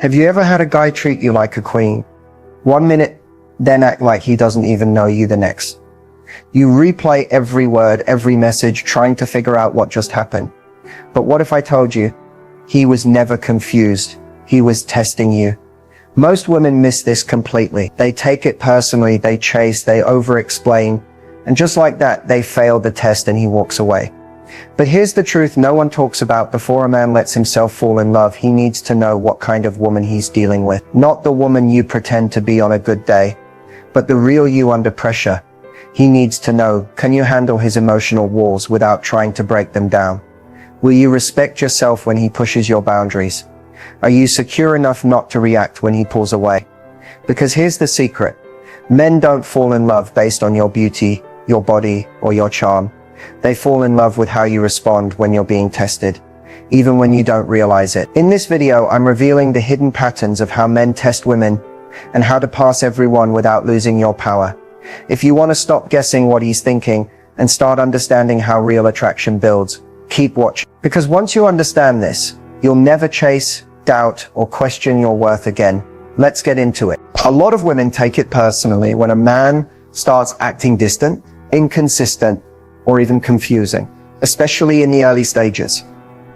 Have you ever had a guy treat you like a queen? 1 minute, then act like he doesn't even know you the next. You replay every word, every message, trying to figure out what just happened. But what if I told you he was never confused? He was testing you. Most women miss this completely. They take it personally, they chase, they over-explain, and just like that, they fail the test and he walks away. But here's the truth no one talks about. Before a man lets himself fall in love, he needs to know what kind of woman he's dealing with. Not the woman you pretend to be on a good day, but the real you under pressure. He needs to know, can you handle his emotional walls without trying to break them down? Will you respect yourself when he pushes your boundaries? Are you secure enough not to react when he pulls away? Because here's the secret. Men don't fall in love based on your beauty, your body, or your charm. They fall in love with how you respond when you're being tested, even when you don't realize it. In this video, I'm revealing the hidden patterns of how men test women and how to pass everyone without losing your power. If you want to stop guessing what he's thinking and start understanding how real attraction builds, keep watching. Because once you understand this, you'll never chase, doubt, or question your worth again. Let's get into it. A lot of women take it personally when a man starts acting distant, inconsistent, or even confusing, especially in the early stages.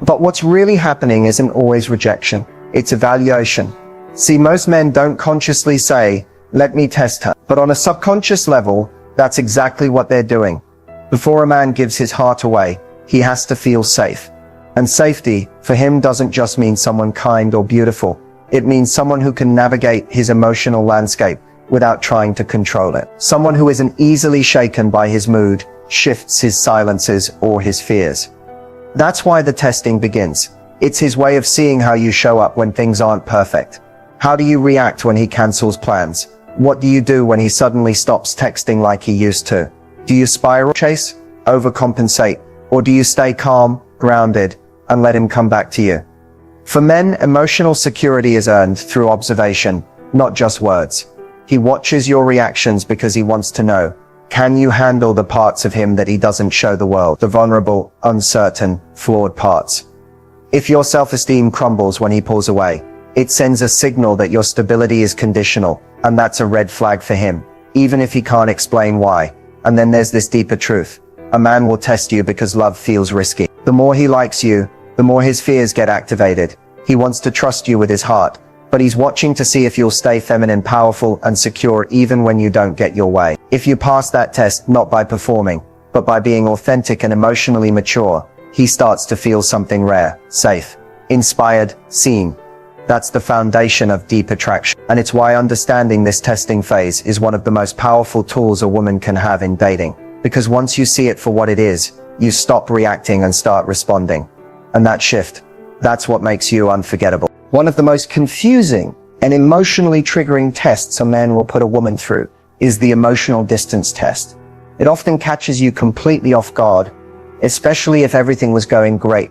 But what's really happening isn't always rejection, it's evaluation. See, most men don't consciously say, let me test her. But on a subconscious level, that's exactly what they're doing. Before a man gives his heart away, he has to feel safe. And safety, for him, doesn't just mean someone kind or beautiful. It means someone who can navigate his emotional landscape without trying to control it. Someone who isn't easily shaken by his mood, shifts his silences, or his fears. That's why the testing begins. It's his way of seeing how you show up when things aren't perfect. How do you react when he cancels plans? What do you do when he suddenly stops texting like he used to? Do you spiral chase, overcompensate, or do you stay calm, grounded, and let him come back to you? For men, emotional security is earned through observation, not just words. He watches your reactions because he wants to know, can you handle the parts of him that he doesn't show the world? The vulnerable, uncertain, flawed parts. If your self-esteem crumbles when he pulls away, it sends a signal that your stability is conditional, and that's a red flag for him, even if he can't explain why. And then there's this deeper truth. A man will test you because love feels risky. The more he likes you, the more his fears get activated. He wants to trust you with his heart, but he's watching to see if you'll stay feminine, powerful, and secure even when you don't get your way. If you pass that test not by performing, but by being authentic and emotionally mature, he starts to feel something rare, safe, inspired, seen. That's the foundation of deep attraction. And it's why understanding this testing phase is one of the most powerful tools a woman can have in dating. Because once you see it for what it is, you stop reacting and start responding. And that shift, that's what makes you unforgettable. One of the most confusing and emotionally triggering tests a man will put a woman through is the emotional distance test. It often catches you completely off guard, especially if everything was going great.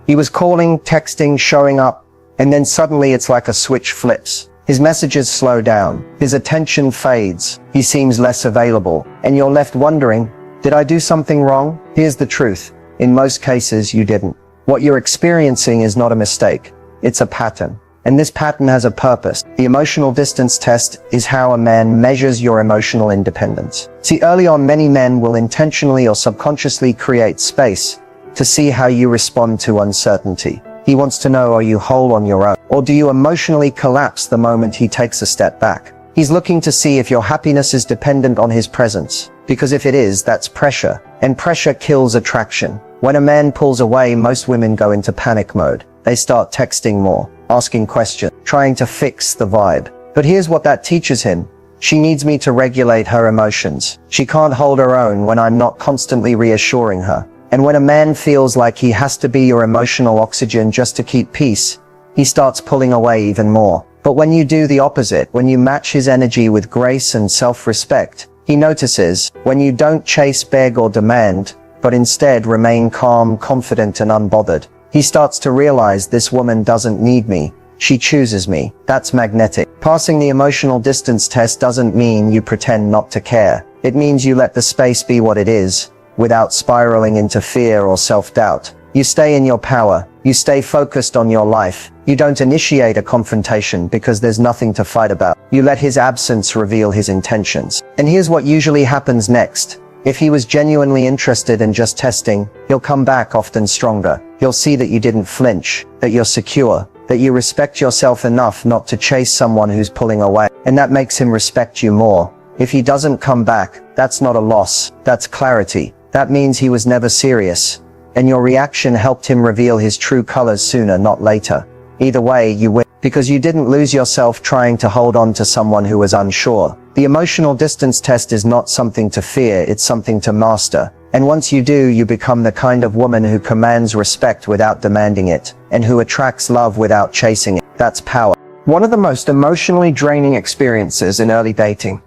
He was calling, texting, showing up, and then suddenly it's like a switch flips. His messages slow down, his attention fades, he seems less available, and you're left wondering, did I do something wrong? Here's the truth. In most cases, you didn't. What you're experiencing is not a mistake. It's a pattern. And this pattern has a purpose. The emotional distance test is how a man measures your emotional independence. See, early on, many men will intentionally or subconsciously create space to see how you respond to uncertainty. He wants to know, are you whole on your own? Or do you emotionally collapse the moment he takes a step back? He's looking to see if your happiness is dependent on his presence. Because if it is, that's pressure. And pressure kills attraction. When a man pulls away, most women go into panic mode. They start texting more, asking questions, trying to fix the vibe. But here's what that teaches him. She needs me to regulate her emotions. She can't hold her own when I'm not constantly reassuring her. And when a man feels like he has to be your emotional oxygen just to keep peace, he starts pulling away even more. But when you do the opposite, when you match his energy with grace and self-respect, he notices, when you don't chase, beg, or demand, but instead remain calm, confident, and unbothered, he starts to realize this woman doesn't need me. She chooses me. That's magnetic. Passing the emotional distance test doesn't mean you pretend not to care. It means you let the space be what it is, without spiraling into fear or self-doubt. You stay in your power. You stay focused on your life. You don't initiate a confrontation because there's nothing to fight about. You let his absence reveal his intentions. And here's what usually happens next. If he was genuinely interested in just testing, he'll come back often stronger. He'll see that you didn't flinch, that you're secure, that you respect yourself enough not to chase someone who's pulling away. And that makes him respect you more. If he doesn't come back, that's not a loss. That's clarity. That means he was never serious. And your reaction helped him reveal his true colors sooner, not later. Either way, you win, because you didn't lose yourself trying to hold on to someone who was unsure. The emotional distance test is not something to fear, it's something to master. And once you do, you become the kind of woman who commands respect without demanding it, and who attracts love without chasing it. That's power. One of the most emotionally draining experiences in early dating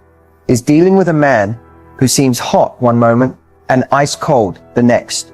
is dealing with a man who seems hot one moment and ice cold the next.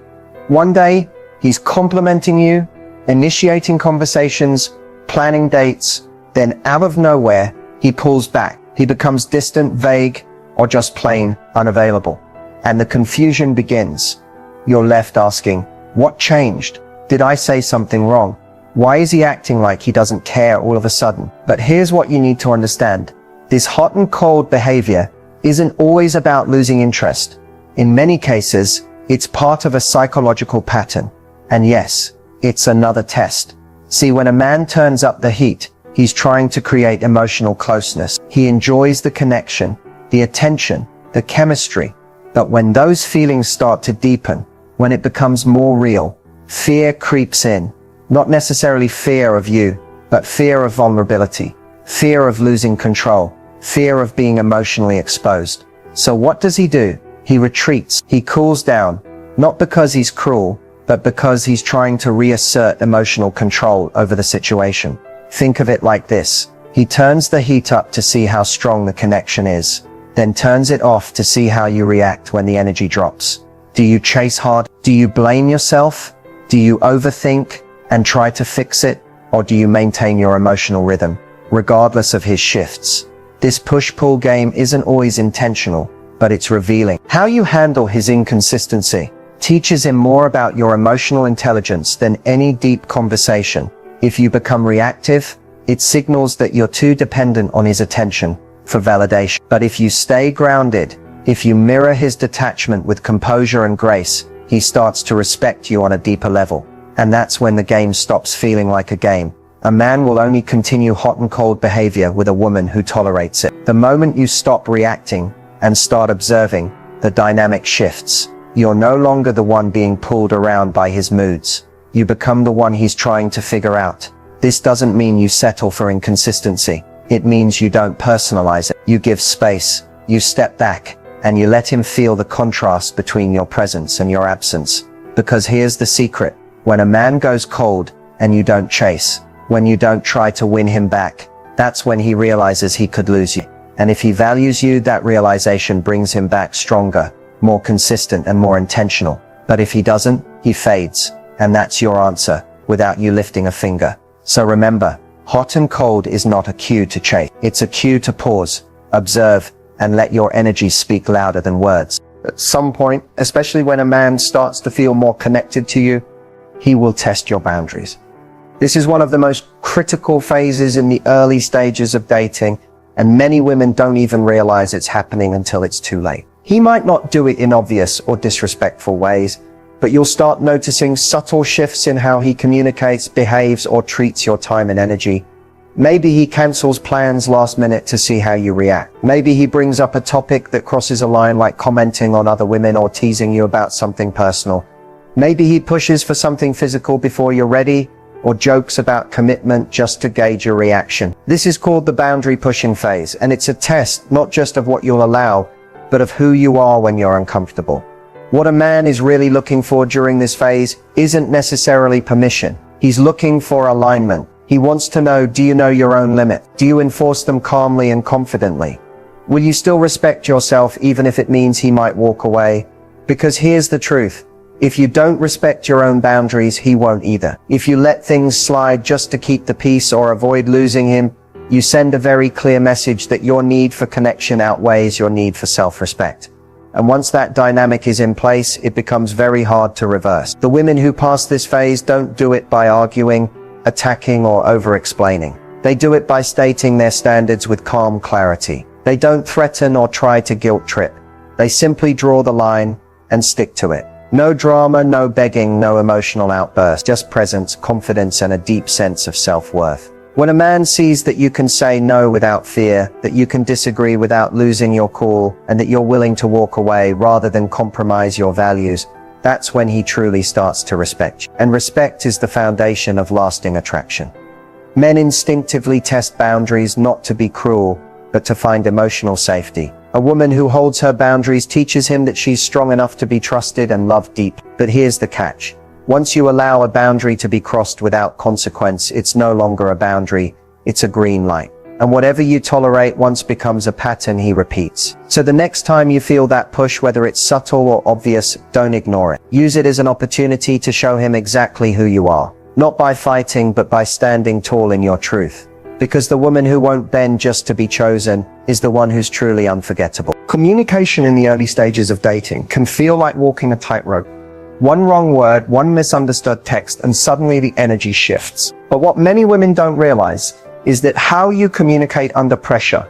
One day, he's complimenting you, initiating conversations, planning dates, then out of nowhere, he pulls back. He becomes distant, vague, or just plain unavailable. And the confusion begins. You're left asking, what changed? Did I say something wrong? Why is he acting like he doesn't care all of a sudden? But here's what you need to understand. This hot and cold behavior isn't always about losing interest. In many cases, it's part of a psychological pattern. And yes, it's another test. See, when a man turns up the heat, he's trying to create emotional closeness. He enjoys the connection, the attention, the chemistry. But when those feelings start to deepen, when it becomes more real, fear creeps in. Not necessarily fear of you, but fear of vulnerability, fear of losing control, fear of being emotionally exposed. So what does he do? He retreats. He cools down, not because he's cruel, but because he's trying to reassert emotional control over the situation. Think of it like this. He turns the heat up to see how strong the connection is, then turns it off to see how you react when the energy drops. Do you chase hard? Do you blame yourself? Do you overthink and try to fix it? Or do you maintain your emotional rhythm, regardless of his shifts? This push-pull game isn't always intentional, but it's revealing. How you handle his inconsistency teaches him more about your emotional intelligence than any deep conversation. If you become reactive, it signals that you're too dependent on his attention for validation. But if you stay grounded, if you mirror his detachment with composure and grace, he starts to respect you on a deeper level. And that's when the game stops feeling like a game. A man will only continue hot and cold behavior with a woman who tolerates it. The moment you stop reacting and start observing, the dynamic shifts. You're no longer the one being pulled around by his moods. You become the one he's trying to figure out. This doesn't mean you settle for inconsistency. It means you don't personalize it. You give space, you step back, and you let him feel the contrast between your presence and your absence. Because here's the secret. When a man goes cold and you don't chase, when you don't try to win him back, that's when he realizes he could lose you. And if he values you, that realization brings him back stronger, more consistent and more intentional. But if he doesn't, he fades. And that's your answer, without you lifting a finger. So remember, hot and cold is not a cue to chase. It's a cue to pause, observe, and let your energy speak louder than words. At some point, especially when a man starts to feel more connected to you, he will test your boundaries. This is one of the most critical phases in the early stages of dating, and many women don't even realize it's happening until it's too late. He might not do it in obvious or disrespectful ways, but you'll start noticing subtle shifts in how he communicates, behaves, or treats your time and energy. Maybe he cancels plans last minute to see how you react. Maybe he brings up a topic that crosses a line, like commenting on other women or teasing you about something personal. Maybe he pushes for something physical before you're ready, or jokes about commitment just to gauge your reaction. This is called the boundary pushing phase, and it's a test not just of what you'll allow, but of who you are when you're uncomfortable. What a man is really looking for during this phase isn't necessarily permission. He's looking for alignment. He wants to know, do you know your own limit? Do you enforce them calmly and confidently? Will you still respect yourself even if it means he might walk away? Because here's the truth. If you don't respect your own boundaries, he won't either. If you let things slide just to keep the peace or avoid losing him, you send a very clear message that your need for connection outweighs your need for self-respect. And once that dynamic is in place, it becomes very hard to reverse. The women who pass this phase don't do it by arguing, attacking, or over-explaining. They do it by stating their standards with calm clarity. They don't threaten or try to guilt trip. They simply draw the line and stick to it. No drama, no begging, no emotional outburst, just presence, confidence, and a deep sense of self-worth. When a man sees that you can say no without fear, that you can disagree without losing your cool, and that you're willing to walk away rather than compromise your values, that's when he truly starts to respect you. And respect is the foundation of lasting attraction. Men instinctively test boundaries not to be cruel, but to find emotional safety. A woman who holds her boundaries teaches him that she's strong enough to be trusted and loved deep. But here's the catch. Once you allow a boundary to be crossed without consequence, it's no longer a boundary, it's a green light. And whatever you tolerate once becomes a pattern he repeats. So the next time you feel that push, whether it's subtle or obvious, don't ignore it. Use it as an opportunity to show him exactly who you are. Not by fighting, but by standing tall in your truth. Because the woman who won't bend just to be chosen is the one who's truly unforgettable. Communication in the early stages of dating can feel like walking a tightrope. One wrong word, one misunderstood text, and suddenly the energy shifts. But what many women don't realize is that how you communicate under pressure,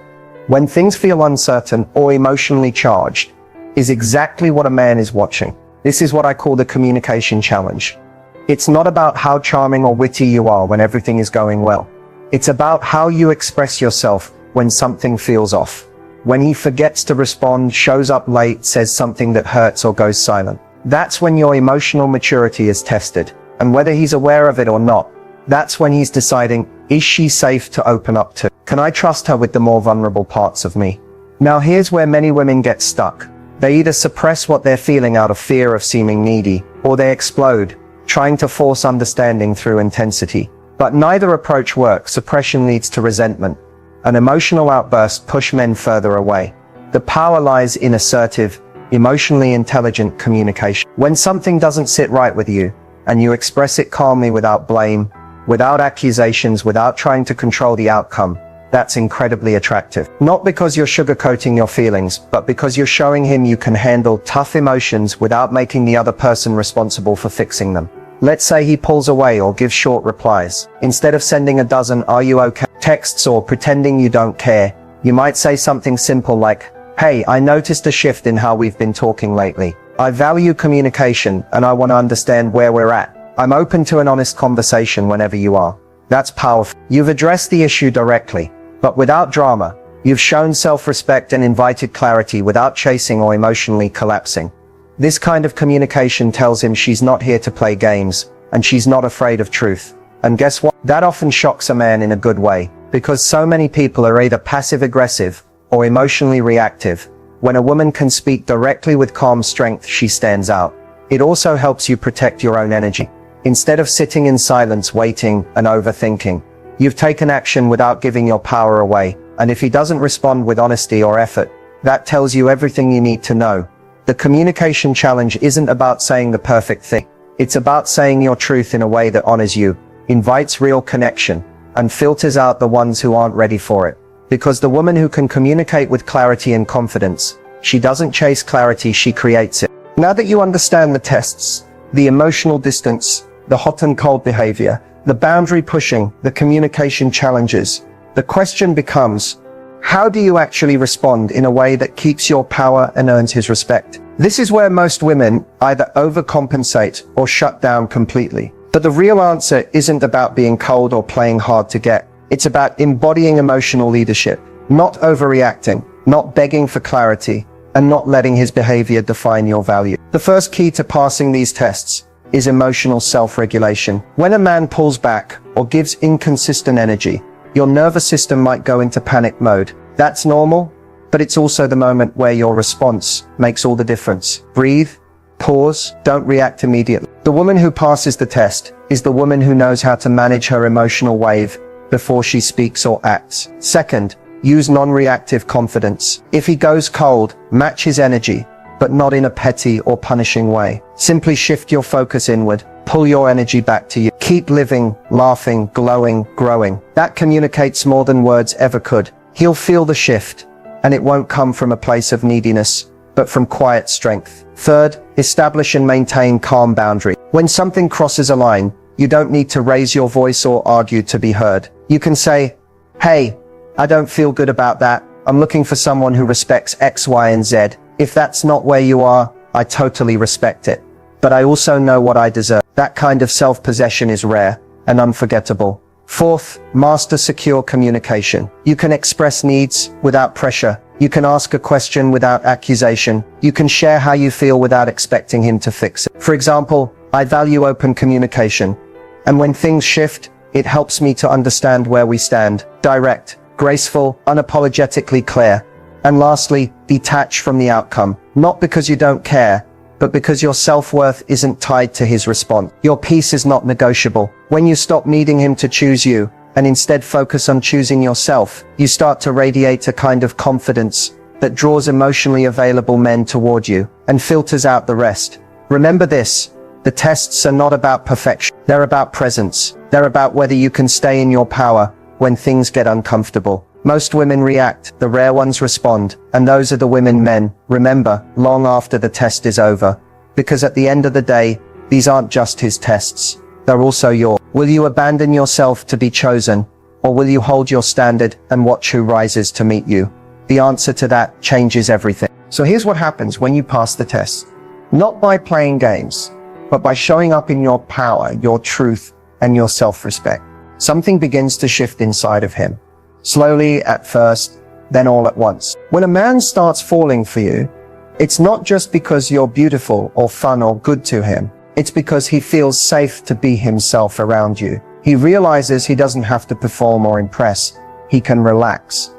when things feel uncertain or emotionally charged, is exactly what a man is watching. This is what I call the communication challenge. It's not about how charming or witty you are when everything is going well. It's about how you express yourself when something feels off. When he forgets to respond, shows up late, says something that hurts, or goes silent. That's when your emotional maturity is tested. And whether he's aware of it or not, that's when he's deciding, is she safe to open up to? Can I trust her with the more vulnerable parts of me? Now here's where many women get stuck. They either suppress what they're feeling out of fear of seeming needy, or they explode, trying to force understanding through intensity. But neither approach works. Suppression leads to resentment. An emotional outburst pushes men further away. The power lies in assertive, emotionally intelligent communication. When something doesn't sit right with you, and you express it calmly without blame, without accusations, without trying to control the outcome, that's incredibly attractive. Not because you're sugarcoating your feelings, but because you're showing him you can handle tough emotions without making the other person responsible for fixing them. Let's say he pulls away or gives short replies. Instead of sending a dozen "Are you okay?" texts or pretending you don't care, you might say something simple like, "Hey, I noticed a shift in how we've been talking lately. I value communication and I want to understand where we're at. I'm open to an honest conversation whenever you are." That's powerful. You've addressed the issue directly, but without drama. You've shown self-respect and invited clarity without chasing or emotionally collapsing. This kind of communication tells him she's not here to play games, and she's not afraid of truth. And guess what? That often shocks a man in a good way, because so many people are either passive-aggressive or emotionally reactive. When a woman can speak directly with calm strength, she stands out. It also helps you protect your own energy. Instead of sitting in silence, waiting, and overthinking, you've taken action without giving your power away. And if he doesn't respond with honesty or effort, that tells you everything you need to know. The communication challenge isn't about saying the perfect thing. It's about saying your truth in a way that honors you, invites real connection, and filters out the ones who aren't ready for it. Because the woman who can communicate with clarity and confidence, she doesn't chase clarity, she creates it. Now that you understand the tests, the emotional distance, the hot and cold behavior, the boundary pushing, the communication challenges, the question becomes, how do you actually respond in a way that keeps your power and earns his respect? This is where most women either overcompensate or shut down completely. But the real answer isn't about being cold or playing hard to get. It's about embodying emotional leadership, not overreacting, not begging for clarity, and not letting his behavior define your value. The first key to passing these tests is emotional self-regulation. When a man pulls back or gives inconsistent energy, your nervous system might go into panic mode. That's normal, but it's also the moment where your response makes all the difference. Breathe, pause, don't react immediately. The woman who passes the test is the woman who knows how to manage her emotional wave before she speaks or acts. Second, use non-reactive confidence. If he goes cold, match his energy, but not in a petty or punishing way. Simply shift your focus inward. Pull your energy back to you. Keep living, laughing, glowing, growing. That communicates more than words ever could. He'll feel the shift, and it won't come from a place of neediness, but from quiet strength. Third, establish and maintain calm boundaries. When something crosses a line, you don't need to raise your voice or argue to be heard. You can say, "Hey, I don't feel good about that. I'm looking for someone who respects X, Y, and Z. If that's not where you are, I totally respect it. But I also know what I deserve." That kind of self-possession is rare and unforgettable. Fourth, master secure communication. You can express needs without pressure. You can ask a question without accusation. You can share how you feel without expecting him to fix it. For example, I value open communication. And when things shift, it helps me to understand where we stand. Direct, graceful, unapologetically clear. And lastly, detach from the outcome. Not because you don't care, but because your self-worth isn't tied to his response. Your peace is not negotiable. When you stop needing him to choose you, and instead focus on choosing yourself, you start to radiate a kind of confidence that draws emotionally available men toward you and filters out the rest. Remember this, the tests are not about perfection. They're about presence. They're about whether you can stay in your power when things get uncomfortable. Most women react, the rare ones respond, and those are the women men remember long after the test is over. Because at the end of the day, these aren't just his tests, they're also yours. Will you abandon yourself to be chosen, or will you hold your standard and watch who rises to meet you? The answer to that changes everything. So here's what happens when you pass the test. Not by playing games, but by showing up in your power, your truth, and your self-respect. Something begins to shift inside of him. Slowly at first, then all at once. When a man starts falling for you, it's not just because you're beautiful or fun or good to him. It's because he feels safe to be himself around you. He realizes he doesn't have to perform or impress. He can relax.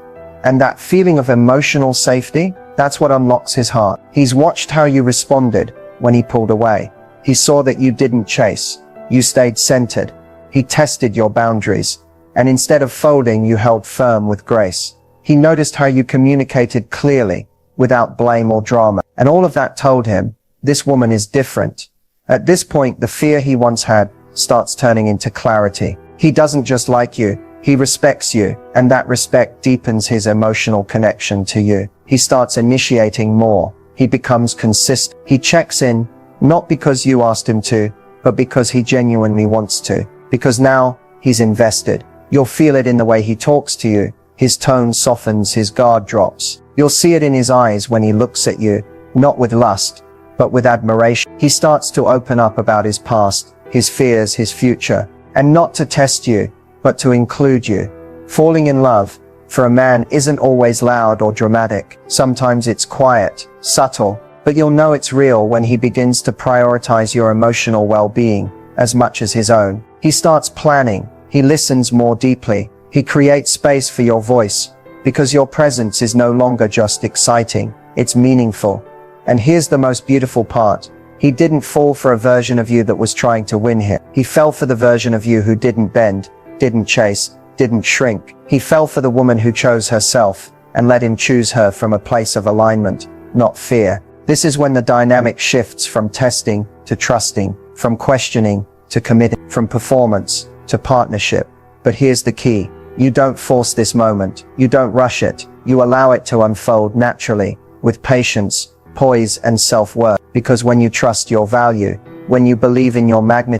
And that feeling of emotional safety, that's what unlocks his heart. He's watched how you responded when he pulled away. He saw that you didn't chase. You stayed centered. He tested your boundaries. And instead of folding, you held firm with grace. He noticed how you communicated clearly, without blame or drama. And all of that told him, this woman is different. At this point, the fear he once had starts turning into clarity. He doesn't just like you, he respects you, and that respect deepens his emotional connection to you. He starts initiating more. He becomes consistent. He checks in, not because you asked him to, but because he genuinely wants to. Because now, he's invested. You'll feel it in the way he talks to you. His tone softens, his guard drops. You'll see it in his eyes when he looks at you, not with lust, but with admiration. He starts to open up about his past, his fears, his future, and not to test you, but to include you. Falling in love, for a man, isn't always loud or dramatic. Sometimes it's quiet, subtle, but you'll know it's real when he begins to prioritize your emotional well-being as much as his own. He starts planning. He listens more deeply. He creates space for your voice, because your presence is no longer just exciting, it's meaningful. And here's the most beautiful part. He didn't fall for a version of you that was trying to win him. He fell for the version of you who didn't bend, didn't chase, didn't shrink. He fell for the woman who chose herself and let him choose her from a place of alignment, not fear. This is when the dynamic shifts from testing to trusting, from questioning to committing, from performance to partnership. But here's the key. You don't force this moment. You don't rush it. You allow it to unfold naturally, with patience, poise, and self-worth. Because when you trust your value, when you believe in your magnitude,